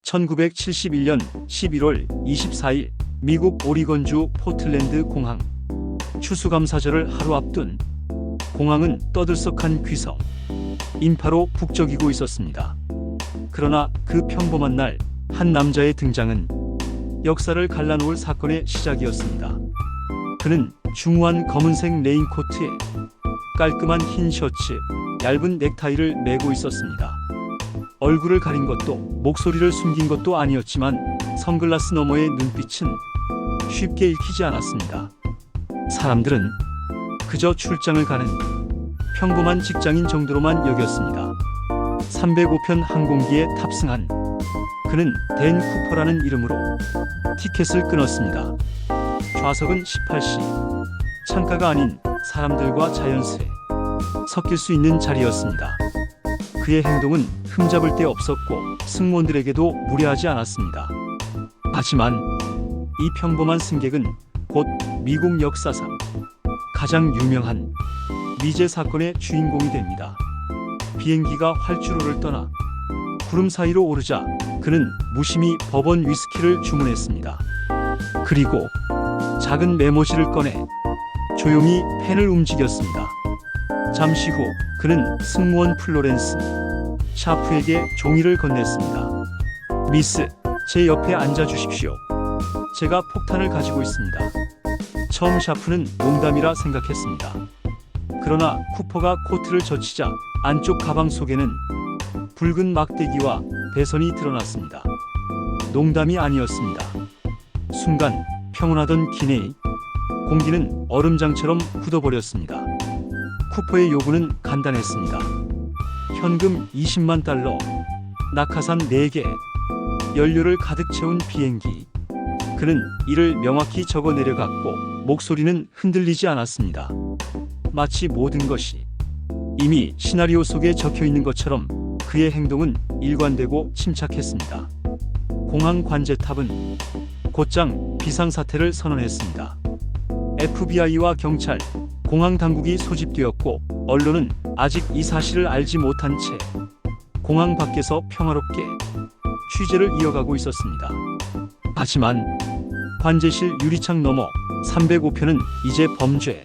1971년 11월 24일 미국 오리건주 포틀랜드 공항. 추수감사절을 하루 앞둔 공항은 떠들썩한 귀성, 인파로 북적이고 있었습니다. 그러나 그 평범한 날 한 남자의 등장은 역사를 갈라놓을 사건의 시작이었습니다. 그는 중후한 검은색 레인코트에 깔끔한 흰 셔츠, 얇은 넥타이를 메고 있었습니다. 얼굴을 가린 것도 목소리를 숨긴 것도 아니었지만 선글라스 너머의 눈빛은 쉽게 읽히지 않았습니다. 사람들은 그저 출장을 가는 평범한 직장인 정도로만 여겼습니다. 305편 항공기에 탑승한 그는 댄 쿠퍼라는 이름으로 티켓을 끊었습니다. 좌석은 18시, 창가가 아닌 사람들과 자연스레 섞일 수 있는 자리였습니다. 그의 행동은 흠잡을 데 없었고 승무원들에게도 무례하지 않았습니다. 하지만 이 평범한 승객은 곧 미국 역사상 가장 유명한 미제 사건의 주인공이 됩니다. 비행기가 활주로를 떠나 구름 사이로 오르자 그는 무심히 버번 위스키를 주문했습니다. 그리고 작은 메모지를 꺼내 조용히 펜을 움직였습니다. 잠시 후 그는 승무원 플로렌스 샤프에게 종이를 건넸습니다. 미스, 제 옆에 앉아 주십시오. 제가 폭탄을 가지고 있습니다. 처음 샤프는 농담이라 생각했습니다. 그러나 쿠퍼가 코트를 젖히자 안쪽 가방 속에는 붉은 막대기와 배선이 드러났습니다. 농담이 아니었습니다. 순간 평온하던 기내의 공기는 얼음장처럼 굳어버렸습니다. 쿠퍼의 요구는 간단했습니다. 현금 20만 달러, 낙하산 4개, 연료를 가득 채운 비행기. 그는 이를 명확히 적어 내려갔고 목소리는 흔들리지 않았습니다. 마치 모든 것이 이미 시나리오 속에 적혀 있는 것처럼 그의 행동은 일관되고 침착했습니다. 공항 관제탑은 곧장 비상사태를 선언했습니다. FBI와 경찰, 공항 당국이 소집되었고 언론은 아직 이 사실을 알지 못한 채 공항 밖에서 평화롭게 취재를 이어가고 있었습니다. 하지만 관제실 유리창 너머 305편은 이제 범죄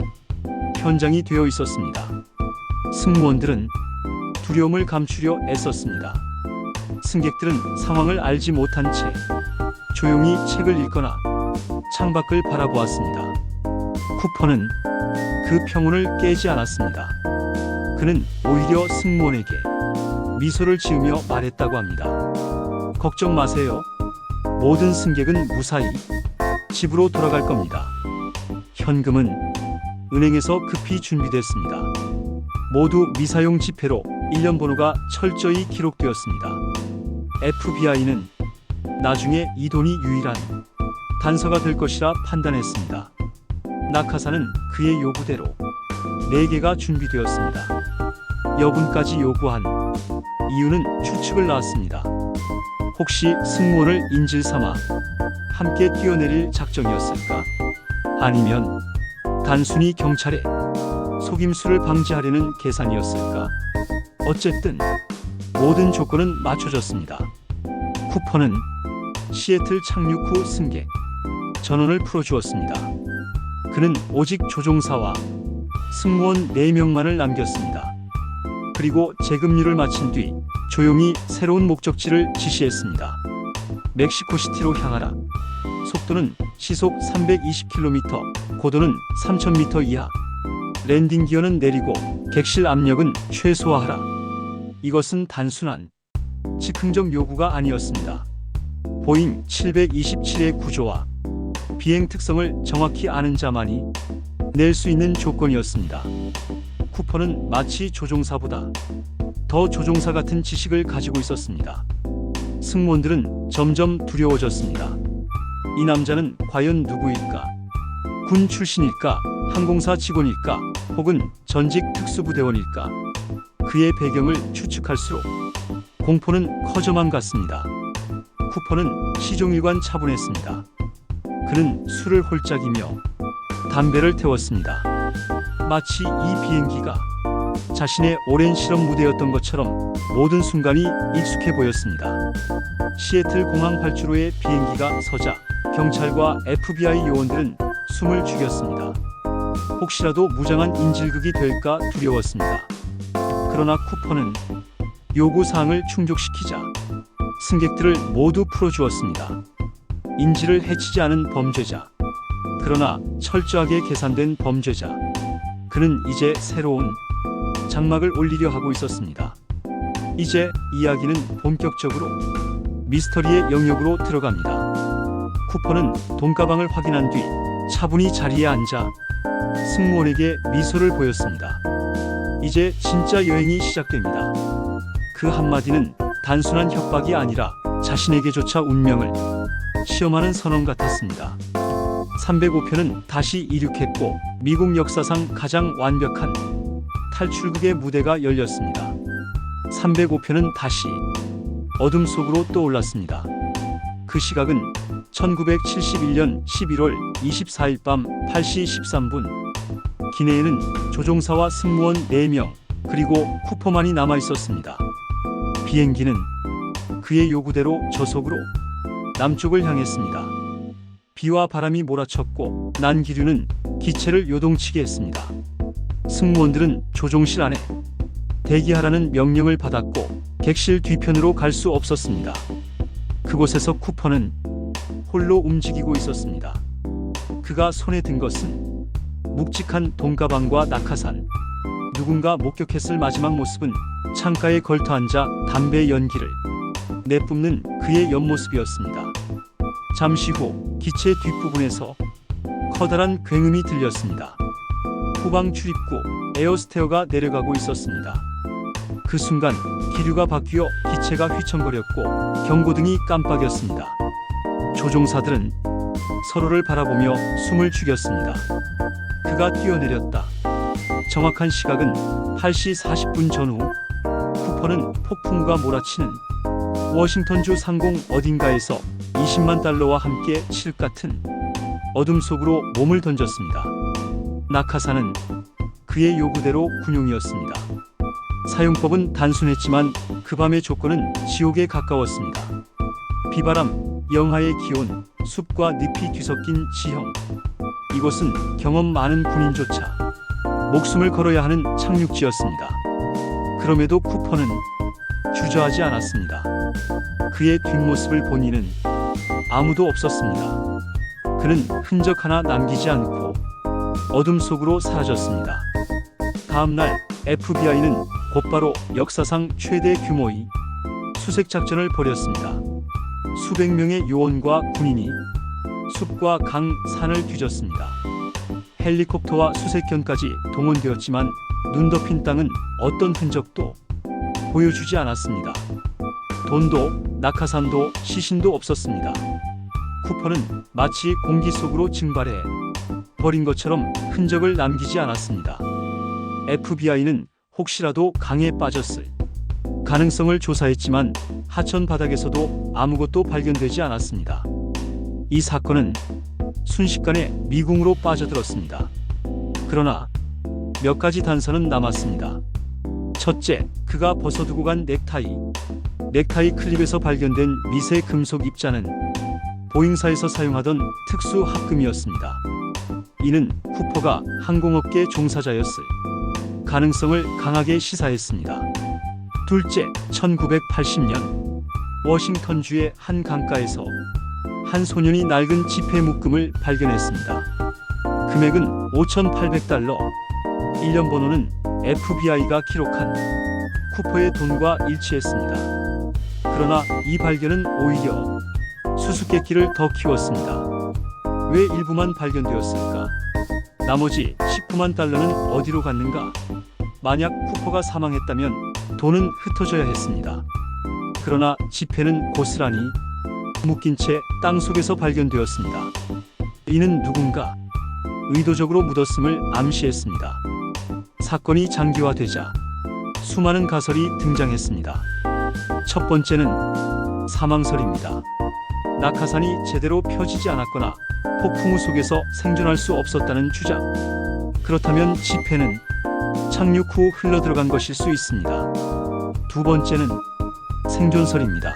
현장이 되어 있었습니다. 승무원들은 두려움을 감추려 애썼습니다. 승객들은 상황을 알지 못한 채 조용히 책을 읽거나 창밖을 바라보았습니다. 쿠퍼는 그 평온을 깨지 않았습니다. 그는 오히려 승무원에게 미소를 지으며 말했다고 합니다. 걱정 마세요. 모든 승객은 무사히 집으로 돌아갈 겁니다. 현금은 은행에서 급히 준비됐습니다. 모두 미사용 지폐로 일련 번호가 철저히 기록되었습니다. FBI는 나중에 이 돈이 유일한 단서가 될 것이라 판단했습니다. 낙하산은 그의 요구대로 4개가 준비되었습니다. 여분까지 요구한 이유는 추측을 낳았습니다. 혹시 승무원을 인질 삼아 함께 뛰어내릴 작정이었을까? 아니면 단순히 경찰의 속임수를 방지하려는 계산이었을까? 어쨌든 모든 조건은 맞춰졌습니다. 쿠퍼는 시애틀 착륙 후 승객 전원을 풀어주었습니다. 그는 오직 조종사와 승무원 4명만을 남겼습니다. 그리고 재급류를 마친 뒤 조용히 새로운 목적지를 지시했습니다. 멕시코시티로 향하라. 속도는 시속 320km, 고도는 3000m 이하. 랜딩 기어는 내리고 객실 압력은 최소화하라. 이것은 단순한 즉흥적 요구가 아니었습니다. 보잉 727의 구조와 비행 특성을 정확히 아는 자만이 낼 수 있는 조건이었습니다. 쿠퍼는 마치 조종사보다 더 조종사 같은 지식을 가지고 있었습니다. 승무원들은 점점 두려워졌습니다. 이 남자는 과연 누구일까? 군 출신일까? 항공사 직원일까? 혹은 전직 특수부대원일까? 그의 배경을 추측할수록 공포는 커져만 갔습니다. 쿠퍼는 시종일관 차분했습니다. 그는 술을 홀짝이며 담배를 태웠습니다. 마치 이 비행기가 자신의 오랜 실험 무대였던 것처럼 모든 순간이 익숙해 보였습니다. 시애틀 공항 활주로에 비행기가 서자 경찰과 FBI 요원들은 숨을 죽였습니다. 혹시라도 무장한 인질극이 될까 두려웠습니다. 그러나 쿠퍼는 요구 사항을 충족시키자 승객들을 모두 풀어주었습니다. 인질을 해치지 않은 범죄자, 그러나 철저하게 계산된 범죄자. 그는 이제 새로운 장막을 올리려 하고 있었습니다. 이제 이야기는 본격적으로 미스터리의 영역으로 들어갑니다. 쿠퍼는 돈가방을 확인한 뒤 차분히 자리에 앉아 승무원에게 미소를 보였습니다. 이제 진짜 여행이 시작됩니다. 그 한마디는 단순한 협박이 아니라 자신에게조차 운명을 시험하는 선언 같았습니다. 305편은 다시 이륙했고 미국 역사상 가장 완벽한 탈출극의 무대가 열렸습니다. 305편은 다시 어둠 속으로 떠올랐습니다. 그 시각은 1971년 11월 24일 밤 8시 13분. 기내에는 조종사와 승무원 4명 그리고 쿠퍼만이 남아 있었습니다. 비행기는 그의 요구대로 저속으로 남쪽을 향했습니다. 비와 바람이 몰아쳤고 난기류는 기체를 요동치게 했습니다. 승무원들은 조종실 안에 대기하라는 명령을 받았고 객실 뒤편으로 갈 수 없었습니다. 그곳에서 쿠퍼는 홀로 움직이고 있었습니다. 그가 손에 든 것은 묵직한 돈가방과 낙하산. 누군가 목격했을 마지막 모습은 창가에 걸터앉아 담배 연기를 내뿜는 그의 옆모습이었습니다. 잠시 후 기체 뒷부분에서 커다란 굉음이 들렸습니다. 후방 출입구 에어스테어가 내려가고 있었습니다. 그 순간 기류가 바뀌어 기체가 휘청거렸고 경고등이 깜빡였습니다. 조종사들은 서로를 바라보며 숨을 죽였습니다. 그가 뛰어내렸다. 정확한 시각은 8시 40분 전후. 쿠퍼는 폭풍우가 몰아치는 워싱턴주 상공 어딘가에서 20만 달러와 함께 칠흑 같은 어둠 속으로 몸을 던졌습니다. 낙하산은 그의 요구대로 군용이었습니다. 사용법은 단순했지만 그 밤의 조건은 지옥에 가까웠습니다. 비바람, 영하의 기온, 숲과 늪이 뒤섞인 지형. 이곳은 경험 많은 군인조차 목숨을 걸어야 하는 착륙지였습니다. 그럼에도 쿠퍼는 주저하지 않았습니다. 그의 뒷모습을 본 이는 아무도 없었습니다. 그는 흔적 하나 남기지 않고 어둠 속으로 사라졌습니다. 다음 날 FBI는 곧바로 역사상 최대 규모의 수색 작전을 벌였습니다. 수백 명의 요원과 군인이 숲과 강, 산을 뒤졌습니다. 헬리콥터와 수색견까지 동원되었지만 눈 덮인 땅은 어떤 흔적도 보여주지 않았습니다. 돈도 낙하산도 시신도 없었습니다. 쿠퍼는 마치 공기 속으로 증발해 버린 것처럼 흔적을 남기지 않았습니다. FBI는 혹시라도 강에 빠졌을 가능성을 조사했지만 하천 바닥에서도 아무것도 발견되지 않았습니다. 이 사건은 순식간에 미궁으로 빠져들었습니다. 그러나 몇 가지 단서는 남았습니다. 첫째, 그가 벗어두고 간 넥타이. 넥타이 클립에서 발견된 미세 금속 입자는 보잉사에서 사용하던 특수 합금이었습니다. 이는 쿠퍼가 항공업계 종사자였을 가능성을 강하게 시사했습니다. 둘째, 1980년 워싱턴주의 한 강가에서 한 소년이 낡은 지폐 묶음을 발견했습니다. 금액은 $5,800. 일련 번호는 FBI가 기록한 쿠퍼의 돈과 일치했습니다. 그러나 이 발견은 오히려 수수께끼를 더 키웠습니다. 왜 일부만 발견되었을까? 나머지 $19만 어디로 갔는가? 만약 쿠퍼가 사망했다면 돈은 흩어져야 했습니다. 그러나 지폐는 고스란히 묶인 채 땅속에서 발견되었습니다. 이는 누군가 의도적으로 묻었음을 암시했습니다. 사건이 장기화되자 수많은 가설이 등장했습니다. 첫 번째는 사망설입니다. 낙하산이 제대로 펴지지 않았거나 폭풍우 속에서 생존할 수 없었다는 주장. 그렇다면 지폐는 착륙 후 흘러들어간 것일 수 있습니다. 두 번째는 생존설입니다.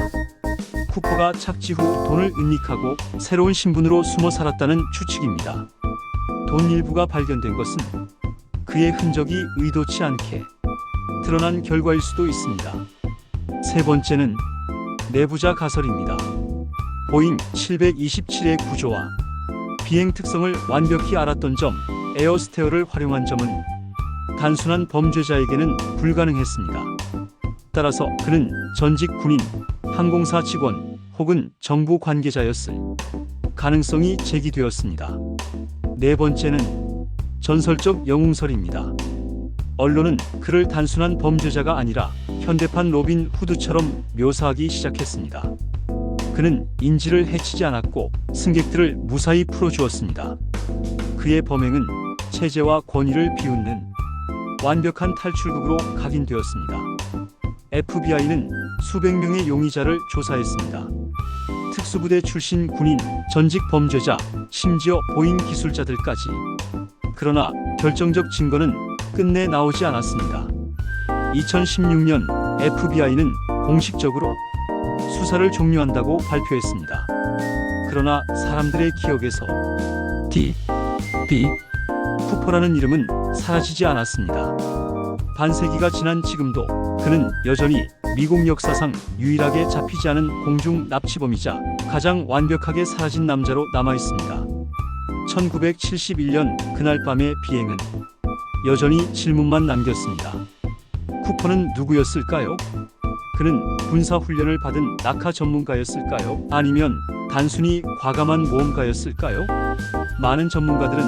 쿠퍼가 착지 후 돈을 은닉하고 새로운 신분으로 숨어 살았다는 추측입니다. 돈 일부가 발견된 것은 그의 흔적이 의도치 않게 드러난 결과일 수도 있습니다. 세 번째는 내부자 가설입니다. 보잉 727의 구조와 비행 특성을 완벽히 알았던 점, 에어스테어를 활용한 점은 단순한 범죄자에게는 불가능했습니다. 따라서 그는 전직 군인, 항공사 직원 혹은 정부 관계자였을 가능성이 제기되었습니다. 네 번째는 전설적 영웅설입니다. 언론은 그를 단순한 범죄자가 아니라 현대판 로빈 후드처럼 묘사하기 시작했습니다. 그는 인지를 해치지 않았고 승객들을 무사히 풀어주었습니다. 그의 범행은 체제와 권위를 비웃는 완벽한 탈출극으로 각인되었습니다. FBI는 수백 명의 용의자를 조사했습니다. 특수부대 출신 군인, 전직 범죄자, 심지어 보잉 기술자들까지. 그러나 결정적 증거는 끝내 나오지 않았습니다. 2016년 FBI는 공식적으로 수사를 종료한다고 발표했습니다. 그러나 사람들의 기억에서 D.B. 쿠퍼라는 이름은 사라지지 않았습니다. 반세기가 지난 지금도 그는 여전히 미국 역사상 유일하게 잡히지 않은 공중 납치범이자 가장 완벽하게 사라진 남자로 남아있습니다. 1971년 그날 밤의 비행은 여전히 질문만 남겼습니다. 쿠퍼는 누구였을까요? 그는 군사훈련을 받은 낙하 전문가였을까요? 아니면 단순히 과감한 모험가였을까요? 많은 전문가들은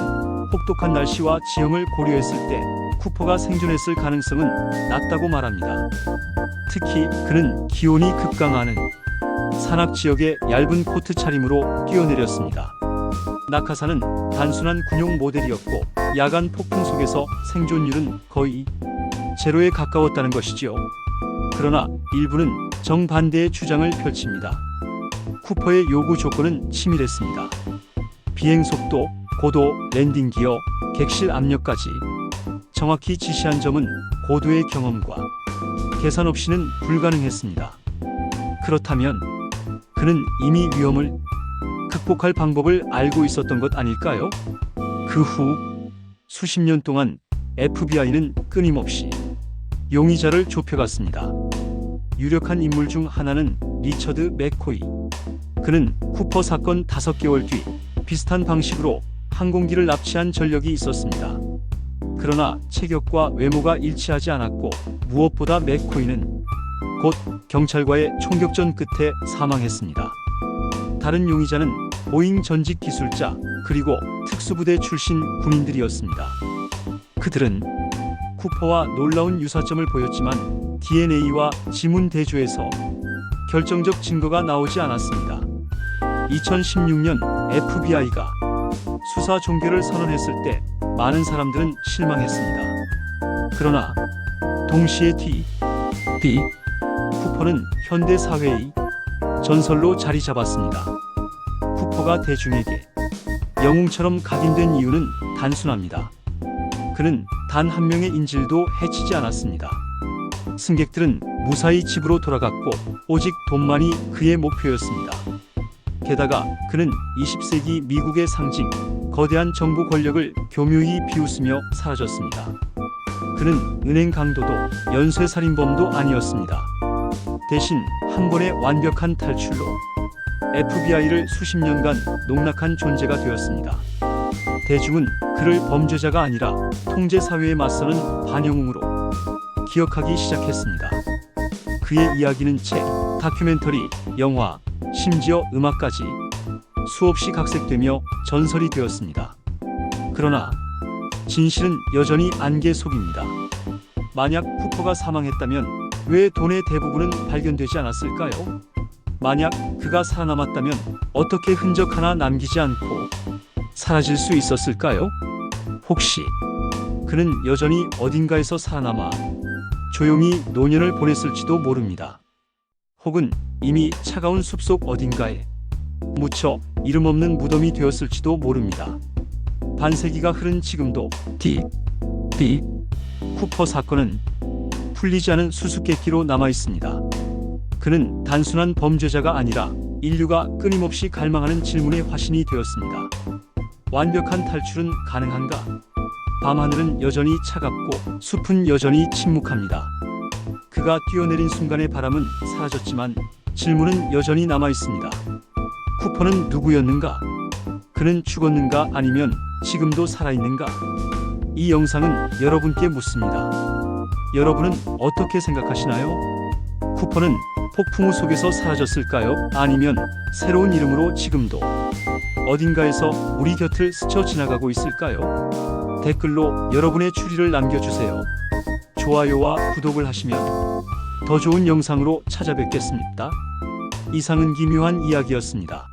혹독한 날씨와 지형을 고려했을 때 쿠퍼가 생존했을 가능성은 낮다고 말합니다. 특히 그는 기온이 급강하는 산악 지역의 얇은 코트 차림으로 뛰어내렸습니다. 낙하산은 단순한 군용 모델이었고 야간 폭풍 속에서 생존율은 거의 제로에 가까웠다는 것이지요. 그러나 일부는 정반대의 주장을 펼칩니다. 쿠퍼의 요구 조건은 치밀했습니다. 비행 속도, 고도, 랜딩 기어, 객실 압력까지 정확히 지시한 점은 고도의 경험과 계산 없이는 불가능했습니다. 그렇다면 그는 이미 위험을 극복할 방법을 알고 있었던 것 아닐까요? 그 후 수십 년 동안 FBI는 끊임없이 용의자를 좁혀갔습니다. 유력한 인물 중 하나는 리처드 맥코이. 그는 쿠퍼 사건 5개월 뒤 비슷한 방식으로 항공기를 납치한 전력이 있었습니다. 그러나 체격과 외모가 일치하지 않았고 무엇보다 맥코이는 곧 경찰과의 총격전 끝에 사망했습니다. 다른 용의자는 보잉 전직 기술자 그리고 특수부대 출신 군인들이었습니다. 그들은 쿠퍼와 놀라운 유사점을 보였지만 DNA와 지문 대조에서 결정적 증거가 나오지 않았습니다. 2016년 FBI가 수사 종결을 선언했을 때 많은 사람들은 실망했습니다. 그러나 동시에 D.B. 쿠퍼는 현대 사회의 전설로 자리 잡았습니다. 쿠퍼가 대중에게 영웅처럼 각인된 이유는 단순합니다. 그는 단 한 명의 인질도 해치지 않았습니다. 승객들은 무사히 집으로 돌아갔고 오직 돈만이 그의 목표였습니다. 게다가 그는 20세기 미국의 상징, 거대한 정부 권력을 교묘히 비웃으며 사라졌습니다. 그는 은행 강도도 연쇄살인범도 아니었습니다. 대신 한 번의 완벽한 탈출로 FBI를 수십 년간 농락한 존재가 되었습니다. 대중은 그를 범죄자가 아니라 통제사회에 맞서는 반영웅으로 기억하기 시작했습니다. 그의 이야기는 책, 다큐멘터리, 영화, 심지어 음악까지 수없이 각색되며 전설이 되었습니다. 그러나 진실은 여전히 안개 속입니다. 만약 쿠퍼가 사망했다면 왜 돈의 대부분은 발견되지 않았을까요? 만약 그가 살아남았다면 어떻게 흔적 하나 남기지 않고 사라질 수 있었을까요? 혹시 그는 여전히 어딘가에서 살아남아 조용히 노년을 보냈을지도 모릅니다. 혹은 이미 차가운 숲속 어딘가에 묻혀 이름 없는 무덤이 되었을지도 모릅니다. 반세기가 흐른 지금도 D.B. 쿠퍼 사건은 풀리지 않은 수수께끼로 남아 있습니다. 그는 단순한 범죄자가 아니라 인류가 끊임없이 갈망하는 질문의 화신이 되었습니다. 완벽한 탈출은 가능한가? 밤하늘은 여전히 차갑고 숲은 여전히 침묵합니다. 그가 뛰어내린 순간의 바람은 사라졌지만 질문은 여전히 남아 있습니다. 쿠퍼는 누구였는가? 그는 죽었는가 아니면 지금도 살아있는가? 이 영상은 여러분께 묻습니다. 여러분은 어떻게 생각하시나요? 쿠퍼는 폭풍우 속에서 사라졌을까요? 아니면 새로운 이름으로 지금도 어딘가에서 우리 곁을 스쳐 지나가고 있을까요? 댓글로 여러분의 추리를 남겨주세요. 좋아요와 구독을 하시면 더 좋은 영상으로 찾아뵙겠습니다. 이상은 기묘한 이야기였습니다.